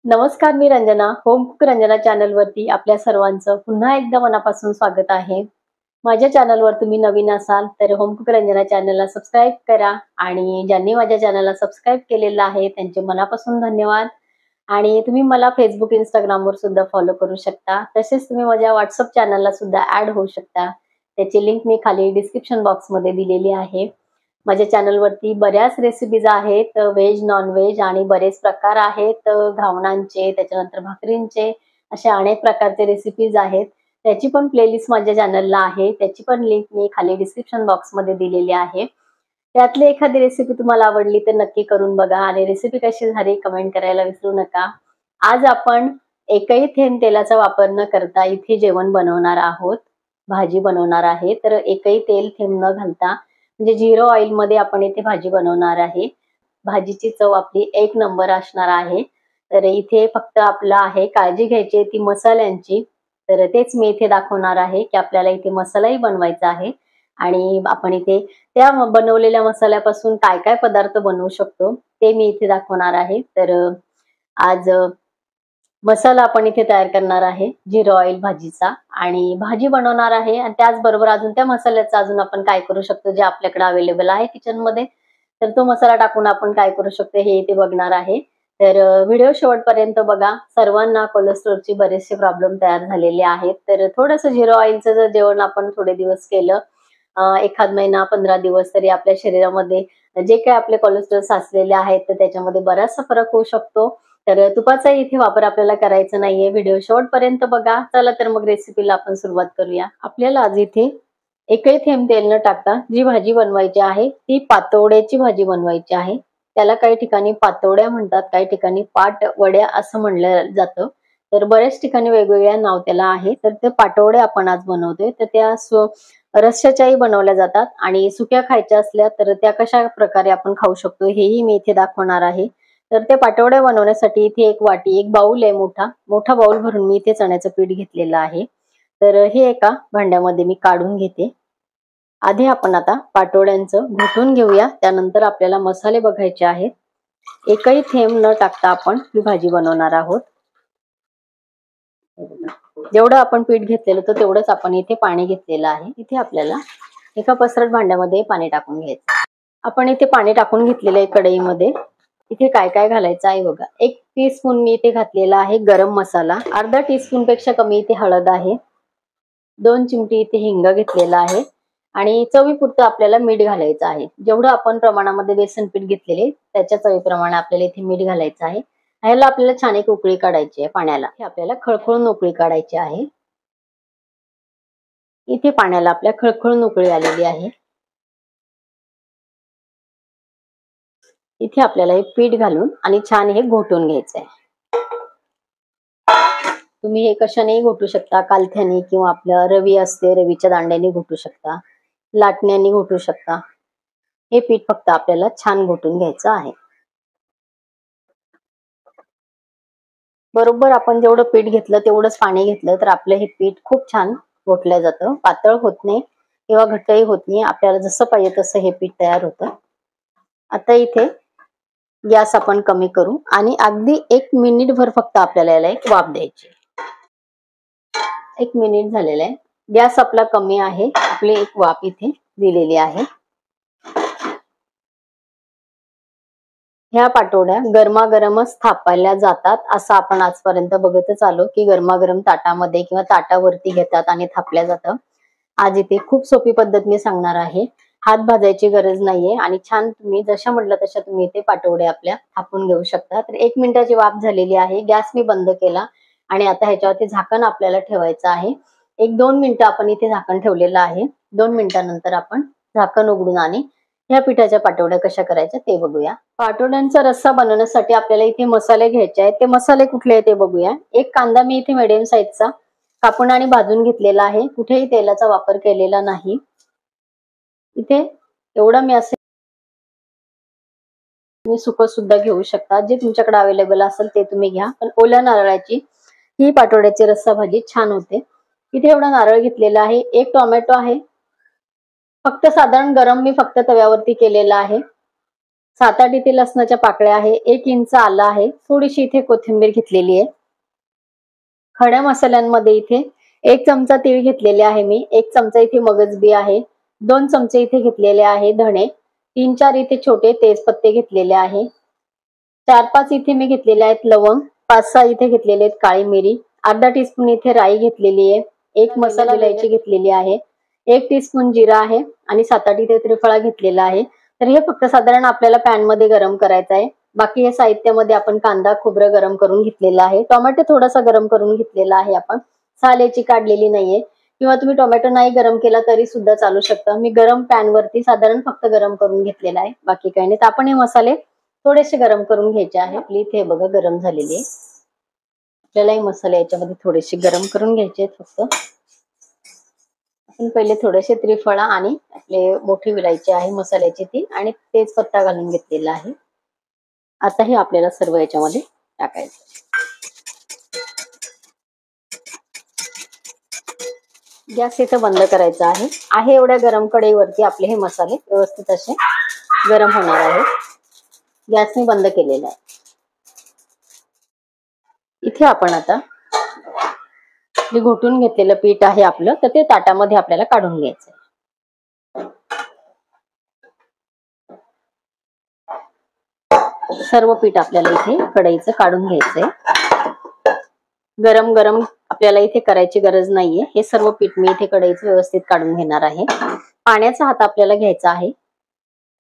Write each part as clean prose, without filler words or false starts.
नमस्कार, मी Ranjana. Home cook Ranjana चॅनलवरती आपल्या सर्वांचं पुन्हा एकदा मनापासून स्वागत आहे. माझ्या चॅनलवर तुम्ही नवीन असाल तर होम कुक रंजना चॅनलला सबस्क्राईब करा आणि ज्यांनी माझ्या चॅनलला सबस्क्राईब केलेलं आहे त्यांचे मनापासून धन्यवाद. आणि तुम्ही मला फेसबुक, इंस्टाग्रामवर सुद्धा फॉलो करू शकता. तसेच तुम्ही माझ्या व्हॉट्सअप चॅनलला सुद्धा ऍड होऊ शकता. त्याची लिंक मी खाली डिस्क्रिप्शन बॉक्समध्ये दिलेली आहे. माझ्या चॅनलवरती बऱ्याच रेसिपीज आहेत, व्हेज, नॉन व्हेज आणि बरेच प्रकार आहेत. घावणांचे, त्याच्यानंतर भाकरींचे, असे अनेक प्रकारचे रेसिपीज आहेत. त्याची पण प्लेलिस्ट माझ्या चॅनलला आहे. त्याची पण लिंक मी खाली डिस्क्रिप्शन बॉक्समध्ये दिलेली आहे. त्यातली एखादी रेसिपी तुम्हाला आवडली तर नक्की करून बघा आणि रेसिपी कशी झाली कमेंट करायला विसरू नका. आज आपण एकही थेंब तेलाचा वापर न करता इथे जेवण बनवणार आहोत. भाजी बनवणार आहे. तर एकही तेल थेंब न घालता म्हणजे 0 ऑइल मध्ये आपण इथे भाजी बनवणार आहे. भाजीची चव आपली एक नंबर असणार आहे. तर इथे फक्त आपलं आहे काळजी घ्यायची ती मसाल्यांची. तर तेच मी इथे दाखवणार आहे की आपल्याला इथे मसालाही बनवायचा आहे आणि आपण इथे त्या बनवलेल्या मसाल्यापासून काय काय पदार्थ बनवू शकतो ते मी इथे दाखवणार आहे. तर आज मसाला आपण इथे तयार करणार आहे 0 ऑइल भाजीचा आणि भाजी बनवणार आहे. आणि त्याचबरोबर अजून त्या मसाल्याचा अजून आपण काय करू शकतो जे आपल्याकडे अवेलेबल आहे किचन मध्ये, तर तो मसाला टाकून आपण काय करू शकतो हे इथे बघणार आहे. तर व्हिडिओ शेवटपर्यंत बघा. सर्वांना कोलेस्ट्रॉलचे बरेचसे प्रॉब्लेम तयार झालेले आहेत. तर थोडंसं 0 ऑइलचं जर जेवण आपण थोडे दिवस केलं, एखाद महिना 15 दिवस, तरी आपल्या शरीरामध्ये जे काही आपले कोलेस्ट्रॉल साचलेले आहेत तर त्याच्यामध्ये बराचसा फरक होऊ शकतो. तर तुपाचा इथे वापर आपल्याला करायचा नाहीये. व्हिडिओ शेवटपर्यंत बघा. चला तर मग रेसिपीला आपण सुरुवात करूया. आपल्याला आज इथे एकही थेंब तेल न टाकता जी भाजी बनवायची आहे ती पातोड्याची भाजी बनवायची आहे. त्याला काही ठिकाणी पातोड्या म्हणतात, काही ठिकाणी पाट वड्या असं म्हणलं जातं. तर बऱ्याच ठिकाणी वेगवेगळ्या नाव त्याला आहे. तर ते पाटोड्या आपण आज बनवतोय. तर त्या रस्स्याच्याही बनवल्या जातात आणि सुक्या खायच्या असल्या तर त्या कशा प्रकारे आपण खाऊ शकतो हेही मी इथे दाखवणार आहे. तर त्या पाटोड्या बनवण्यासाठी इथे एक वाटी, एक बाउल आहे, मोठा बाउल भरून मी इथे चण्याचं पीठ घेतलेलं आहे. तर हे एका भांड्यामध्ये मी काढून घेते. आधी आपण आता पाटोड्यांचं घोटून घेऊया. त्यानंतर आपल्याला मसाले बघायचे आहेत. एकही थेंब न टाकता आपण ही भाजी बनवणार आहोत. जेवढं आपण पीठ घेतलेलं होतं तेवढंच आपण इथे पाणी घेतलेलं आहे. इथे आपल्याला एका पसरट भांड्यामध्ये पाणी टाकून घ्यायचं. आपण इथे पाणी टाकून घेतलेलं आहे कढईमध्ये. इथे काय काय घालायचं आहे बघा. 1 टीस्पून मी इथे घातलेला आहे गरम मसाला, अर्धा टीस्पून पेक्षा कमी इथे हळद आहे, 2 चिमटी इथे हिंग घेतलेला आहे आणि चवीपुरतं आपल्याला मीठ घालायचं आहे. जेवढं आपण प्रमाणामध्ये बेसन पीठ घेतलेले त्याच्या चवीप्रमाणे आपल्याला इथे मीठ घालायचं आहे. ह्याला आपल्याला छान एक उकळी काढायची आहे पाण्याला. हे आपल्याला खळखळून उकळी काढायची आहे. इथे पाण्याला आपल्या खळखळून उकळी आलेली आहे. इथे आपल्याला हे पीठ घालून आणि छान हे घोटून घ्यायचं आहे. तुम्ही हे कशानेही घोटू शकता, कालथ्याने किंवा आपलं रवी असते रवीच्या दांड्याने घोटू शकता, लाटण्याने घोटू शकता. हे पीठ फक्त आपल्याला छान घोटून घ्यायचं आहे. बरोबर आपण जेवढं पीठ घेतलं तेवढंच पाणी घेतलं तर आपलं हे पीठ खूप छान घोटलं जातं. पातळ होत नाही किंवा घट्टही होत नाही. आपल्याला जसं पाहिजे तसं हे पीठ तयार होतं. आता इथे गॅस आपण कमी करू आणि अगदी 1 मिनिटभर फक्त आपल्याला याला एक वाफ द्यायची. 1 मिनिट झालेलं आहे. गॅस आपला कमी आहे. आपली एक वाफ इथे दिलेली आहे. ह्या पाटोड्या गरमागरमच थापायला जातात असं आपण आजपर्यंत बघतच आलो की गरमागरम ताटामध्ये किंवा ताटावरती घेतात आणि थापल्या जातं. आज इथे खूप सोपी पद्धत मी सांगणार आहे. हात भाजायची गरज नाहीये आणि छान तुम्ही जशा म्हटलं तशा तुम्ही इथे पाटोड्या आपल्या थापून घेऊ शकता. तर 1 मिनिटाची वाफ झालेली आहे. गॅस मी बंद केला आणि आता ह्याच्यावरती झाकण आपल्याला ठेवायचं आहे. 1-2 मिनिटं आपण इथे झाकण ठेवलेलं आहे. 2 मिनिटांनंतर आपण झाकण उघडून आणि ह्या पिठाच्या पाटोड्या कशा करायच्या ते बघूया. पाटोड्यांचा रस्सा बनवण्यासाठी आपल्याला इथे मसाले घ्यायचे आहेत. ते मसाले कुठले आहेत ते बघूया. एक कांदा मी इथे मीडियम साईजचा कापून आणि भाजून घेतलेला आहे. कुठेही तेलाचा वापर केलेला नाही. इथे एवढं मी असे तुम्ही सुकं सुद्धा घेऊ शकता. जे तुमच्याकडे अवेलेबल असेल ते तुम्ही घ्या. पण ओल्या नारळाची ही पाटोड्याची रस्सा भाजी छान होते. इथे एवढा नारळ घेतलेला आहे. 1 टोमॅटो आहे. फक्त साधारण गरम मी फक्त तव्यावरती केलेला आहे. 7-8 इथे लसणाच्या पाकळ्या आहे, 1 इंच आलं आहे, थोडीशी इथे कोथिंबीर घेतलेली आहे. खड्या मसाल्यांमध्ये इथे 1 चमचा तीळ घेतलेले आहे मी, 1 चमचा इथे मगजबी आहे, 2 चमचे इथे घेतलेले आहे धणे, 3-4 इथे छोटे तेजपत्ते घेतलेले आहे, 4-5 इथे मी घेतलेले आहेत लवंग, 5-6 इथे घेतलेले आहेत काळी मिरी, अर्धा टीस्पून इथे राई घेतलेली आहे, 1 मसाला विलायची घेतलेली आहे, 1 टीस्पून जिरा आहे आणि 7-8 इथे त्रिफळा घेतलेला आहे. तर हे फक्त साधारण आपल्याला पॅन मध्ये गरम करायचं आहे. बाकी या साहित्यामध्ये आपण कांदा खोबरं गरम करून घेतलेला आहे, टोमॅटो थोडासा गरम करून घेतलेला आहे आपण, साल याची काढलेली नाहीये, किंवा तुम्ही टोमॅटो नाही गरम केला तरी सुद्धा चालू शकतं. मी गरम पॅन वरती साधारण फक्त गरम करून घेतलेला आहे, बाकी काही नाही. तर आपण हे मसाले थोडेसे गरम करून घ्यायचे आहे. आपली इथे बघा गरम झालेली आहे. आपल्याला हे मसाले याच्यामध्ये थोडेसे गरम करून घ्यायचे आहेत. फक्त आपण पहिले थोडेसे त्रिफळा आणि आपले मोठी विलायची आहे मसाल्याची ती आणि तेजपत्ता घालून घेतलेला आहे. आता हे आपल्याला सर्व याच्यामध्ये टाकायचं. गॅस इथं बंद करायचा आहे एवढ्या गरम कढईवरती आपले हे मसाले व्यवस्थित असे गरम होणार आहेत. गॅस मी बंद केलेला आहे. इथे आपण आता जे घोटून घेतलेलं पीठ आहे आपलं, तर ते ताटामध्ये आपल्याला काढून घ्यायचंय. सर्व पीठ आपल्याला इथे कढईचं काढून घ्यायचंय. गरम गरम आपल्याला इथे करायची गरज नाहीये. हे सर्व पीठ मी इथे कढईचं व्यवस्थित काढून घेणार आहे. पाण्याचा हात आपल्याला घ्यायचा आहे.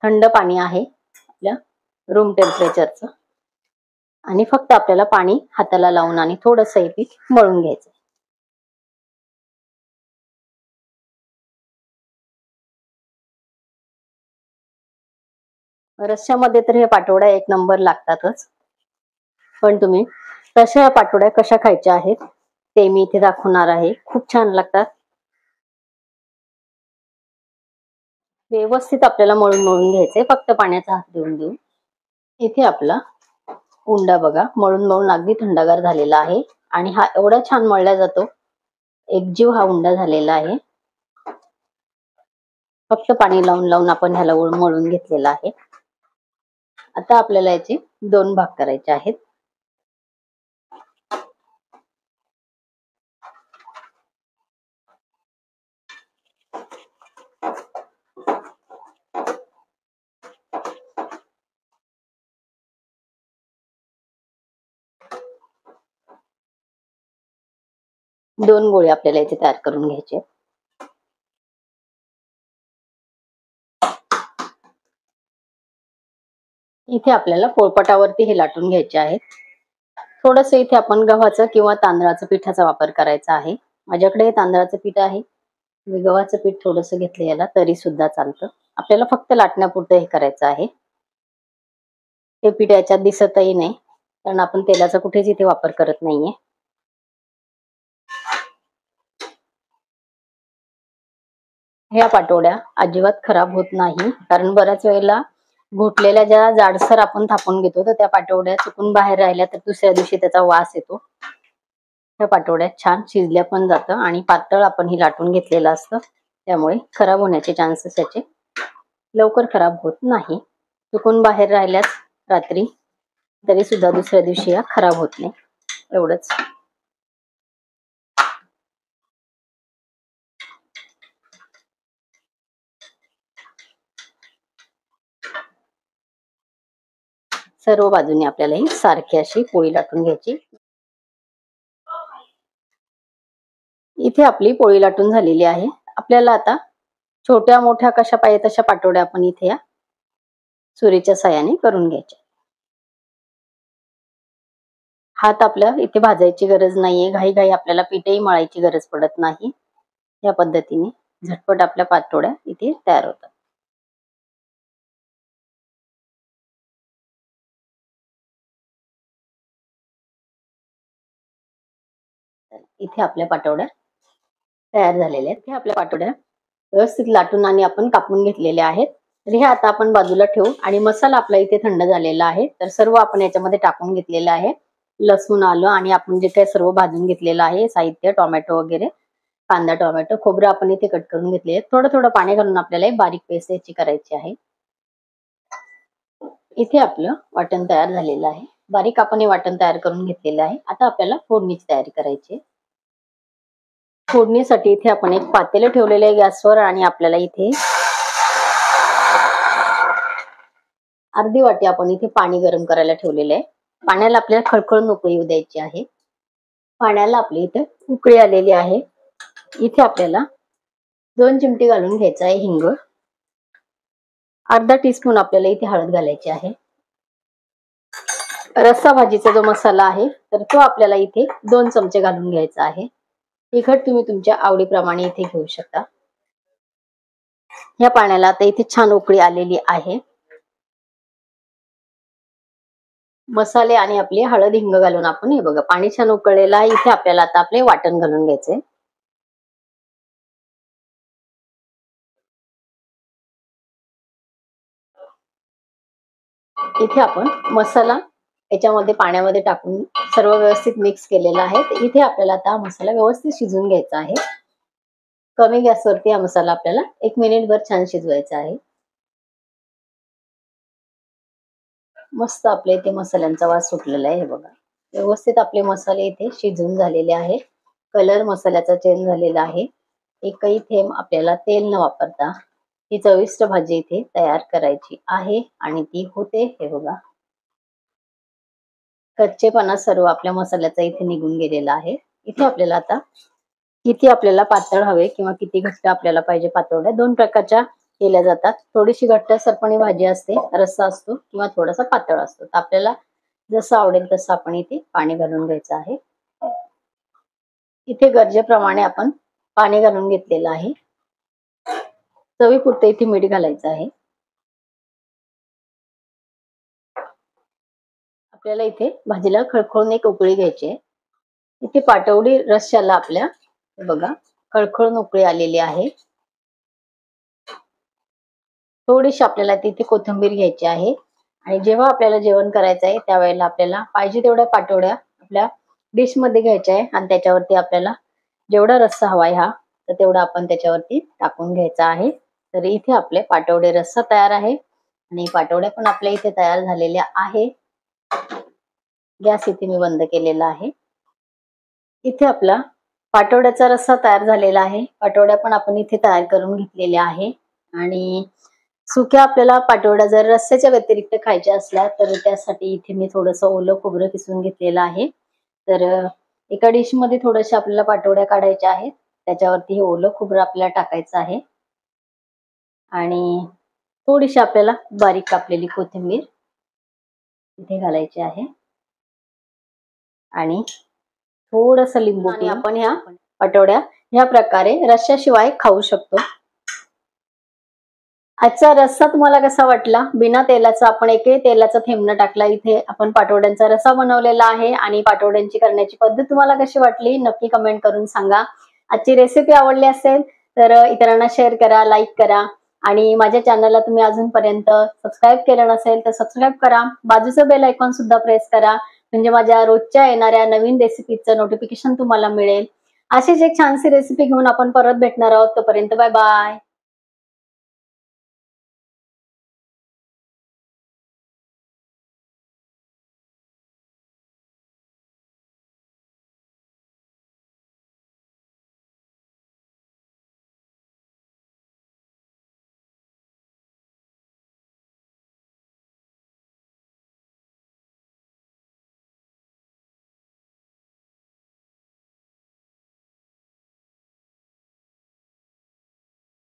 थंड पाणी आहे आपल्या रूम टेम्परेचरचं, आणि फक्त आपल्याला पाणी हाताला लावून आणि थोडंसं हे पीठ मळून घ्यायचं. रश्श्यामध्ये तर हे पाटोड्या एक नंबर लागतातच, पण तुम्ही तशा पाटोड्या कशा खायच्या आहेत ते मी इथे दाखवणार आहे. खूप छान लागतात. व्यवस्थित आपल्याला मळून मळून घ्यायचंय, फक्त पाण्याचा हात देऊन देऊन. इथे आपला उंडा बघा मळून मळून अगदी थंडगार झालेला आहे, आणि हा एवढा छान मळला जातो. एकजीव हा उंडा झालेला आहे. फक्त पाणी लावून लावून आपण ह्याला मळून घेतलेला आहे. आता आपल्याला याचे 2 भाग करायचे आहेत. दोन गोळे आपल्याला इथे तयार करून घ्यायचे. इथे आपल्याला पोळपाटावरती हे लाटून घ्यायचे आहेत. थोडंसं इथे आपण गव्हाचं किंवा तांदळाचं पिठाचा वापर करायचा आहे. माझ्याकडे हे तांदळाचं पीठ आहे. मी गव्हाचं पीठ थोडंसं घेतलं याला तरी सुद्धा चालतं. आपल्याला फक्त लाटण्यापुरतं हे करायचं आहे. ते पीठ याच्यात दिसतही नाही, कारण आपण तेलाचा कुठेच इथे वापर करत नाहीये. ह्या पाटोड्या अजिबात खराब होत नाही, कारण बऱ्याच वेळेला घोटलेल्या ज्या जाडसर आपण थापून घेतो तर त्या पाटोड्या चुकून बाहेर राहिल्या तर दुसऱ्या दिवशी त्याचा वास येतो. त्या पाटोड्या छान शिजल्या पण जातं, आणि पातळ आपण ही लाटून घेतलेलं असतं, त्यामुळे खराब होण्याचे चान्सेस याचे लवकर खराब होत नाही. चुकून बाहेर राहिल्यास रात्री तरी सुद्धा दुसऱ्या दिवशी या खराब होत नाही. एवढंच. सर्व बाजूने आपल्याला ही सारखी अशी पोळी लाटून घ्यायची. इथे आपली पोळी लाटून झालेली आहे. आपल्याला आता छोट्या मोठ्या कशा पाहिजे तशा पाटोड्या आपण इथे या सुरीच्या साहाय्याने करून घ्यायच्या. हात आपल्या इथे भाजायची गरज नाहीये. घाई घाई आपल्याला पीठही मळायची गरज पडत नाही. या पद्धतीने झटपट आपल्या पातोड्या इथे तयार होतात. इथे आपल्या पाटोड्या तयार झालेल्या आहेत. हे आपल्या पाटोड्या व्यवस्थित लाटून आणि आपण कापून घेतलेल्या आहेत. तर हे आता आपण बाजूला ठेवू, आणि मसाला आपला इथे थंड झालेला आहे. तर सर्व आपण याच्यामध्ये टाकून घेतलेलं आहे. लसूण आलं आणि आपण जे काही सर्व भाजून घेतलेलं आहे साहित्य, टोमॅटो वगैरे, कांदा टोमॅटो खोबरं आपण इथे कट करून घेतले. थोडं थोडं पाणी घालून आपल्याला बारीक पेस्ट याची करायची आहे. इथे आपलं वाटण तयार झालेलं आहे. बारीक आपण हे वाटण तयार करून घेतलेलं आहे. आता आपल्याला फोडणीची तयारी करायची आहे. फोडणीसाठी इथे आपण एक पातेलं ठेवलेलं आहे गॅसवर आणि आपल्याला इथे अर्धी वाटी आपण इथे पाणी गरम करायला ठेवलेलं आहे. पाण्याला आपल्याला खळखळून उकळी येऊ द्यायची आहे. पाण्याला आपली इथे उकळी आलेली आहे. इथे आपल्याला 2 चिमटी घालून घ्यायचा आहे हिंग. अर्धा टीस्पून आपल्याला इथे हळद घालायची आहे. रस्सा भाजीचा जो मसाला आहे तर तो आपल्याला इथे 2 चमचे घालून घ्यायचा आहे. तिखट तुम्ही तुमच्या आवडीप्रमाणे इथे घेऊ शकता. या पाण्याला आता इथे छान उकळी आलेली आहे. मसाले आणि आपली हळद हिंग घालून आपण हे बघा पाणी छान उकळलेलं आहे. इथे आपल्याला आता आपले वाटण घालून घ्यायचे. इथे आपण मसाला याच्यामध्ये पाण्यामध्ये टाकून सर्व व्यवस्थित मिक्स केलेला आहे. तर इथे आपल्याला आता मसाला व्यवस्थित शिजवून घ्यायचा आहे. कमी गॅसवरती हा मसाला आपल्याला 1 मिनिटभर छान शिजवायचा आहे. मस्त आपले इथे मसाल्यांचा वास सुटलेला आहे. हे बघा व्यवस्थित आपले मसाले इथे शिजून झालेले आहे. कलर मसाल्याचा चेंज झालेला आहे. एकही थेंब आपल्याला तेल न वापरता ही चविष्ट भाजी इथे तयार करायची आहे आणि ती होते. हे बघा कच्चेपणा सर्व आपल्या मसाल्याचा इथे निघून गेलेला आहे. इथे आपल्याला आता किती आपल्याला पातळ हवे किंवा किती घट्ट आपल्याला पाहिजे पातोड्या 2 प्रकारच्या केल्या जातात. थोडीशी घट्ट सरपणी भाजी असते, रस्सा असतो किंवा थोडासा पातळ असतो. तर आपल्याला जसं आवडेल तसं आपण इथे पाणी घालून घ्यायचं आहे. इथे गरजेप्रमाणे आपण पाणी घालून घेतलेलं आहे. चवीपुरतं इथे मीठ घालायचं आहे. आपल्याला इथे भाजीला खळखळून एक उकळी घ्यायची आहे. इथे पाटवडी रश्श्याला आपल्या बघा खळखळून उकळी आलेली आहे. थोडीशी आपल्याला तिथे कोथिंबीर घ्यायची आहे आणि जेव्हा आपल्याला जेवण करायचं आहे त्यावेळेला आपल्याला पाहिजे तेवढ्या पाटवड्या आपल्या डिश मध्ये घ्यायच्या आहे आणि त्याच्यावरती आपल्याला जेवढा रस्सा हवाय हा तर तेवढा आपण त्याच्यावरती टाकून घ्यायचा आहे. तर इथे आपले पाटवडे रस्सा तयार आहे आणि पाटवड्या पण आपल्या इथे तयार झालेल्या आहे. गॅस इथे मी बंद केलेला आहे. इथे आपला पाटवड्याचा रस्सा तयार झालेला आहे. पाटवड्या पण आपण इथे तयार करून घेतलेल्या आहे आणि सुक्या आपल्याला पाटवड्या जर रस्स्याच्या व्यतिरिक्त खायच्या असल्या तर त्यासाठी इथे मी थोडंसं ओलं खोबरं किसून घेतलेलं आहे. तर एका डिश मध्ये थोडंसं आपल्याला पाटवड्या काढायच्या आहेत. त्याच्यावरती हे ओलं खोबरं आपल्याला टाकायचं आहे आणि थोडीशी आपल्याला बारीक कापलेली कोथिंबीर इथे घालायची आहे आणि थोडंसं लिंबू आणि आपण ह्या पाटवड्या ह्या प्रकारे रश्श्याशिवाय खाऊ शकतो. आजचा रस्सा तुम्हाला कसा वाटला? बिना तेलाचा आपण एकही तेलाचा थेंब न टाकला इथे आपण पाटवड्यांचा रस्सा बनवलेला आहे आणि पाटवड्यांची करण्याची पद्धत तुम्हाला कशी वाटली नक्की कमेंट करून सांगा. आजची रेसिपी आवडली असेल तर इतरांना शेअर करा, लाईक करा आणि माझ्या चॅनलला तुम्ही अजूनपर्यंत सबस्क्राईब केलं नसेल तर सबस्क्राईब करा. बाजूचं बेल आयकॉन सुद्धा प्रेस करा म्हणजे माझ्या रोजच्या येणाऱ्या नवीन रेसिपीचं नोटिफिकेशन तुम्हाला मिळेल. अशीच एक छानशी रेसिपी घेऊन आपण परत भेटणार आहोत. तोपर्यंत बाय बाय.